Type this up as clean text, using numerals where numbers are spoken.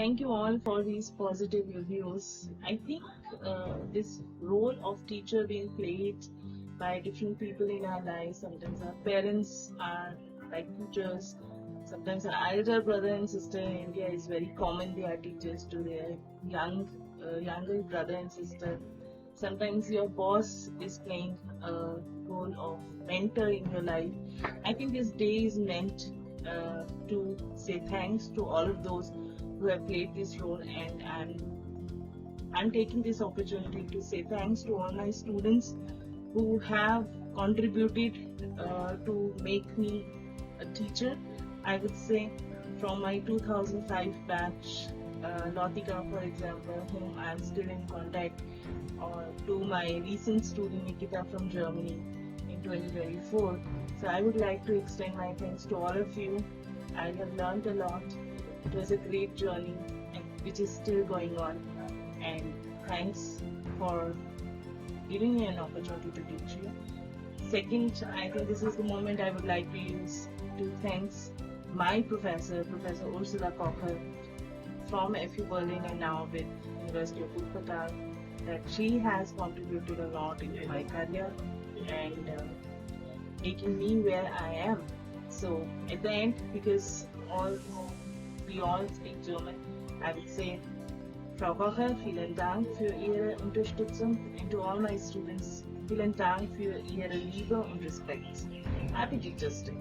Thank you all for these positive reviews. I think this role of teacher being played by different people in our lives. Sometimes our parents are like teachers. Sometimes our elder brother and sister in India is very common. They are teachers to their younger brother and sister. Sometimes your boss is playing a role of mentor in your life. I think this day is meant to say thanks to all of those who have played this role, and I'm taking this opportunity to say thanks to all my students who have contributed to make me a teacher. I would say from my 2005 batch, Lautika, for example, whom I'm still in contact, or to my recent student Nikita from Germany in 2024. So I would like to extend my thanks to all of you. I have learned a lot. It was a great journey, which is still going on. And thanks for giving me an opportunity to teach you. Second, I think this is the moment I would like to use to thanks my professor, Professor Ursula Kocher from FU Berlin and now with University of Wuppertal, that she has contributed a lot into my career and making me where I am. So at the end, because we all speak German, I would say, Frau Kocher, vielen Dank für Ihre Unterstützung, and to all my students, vielen Dank für Ihre Liebe und Respekt. Happy Teachers Day.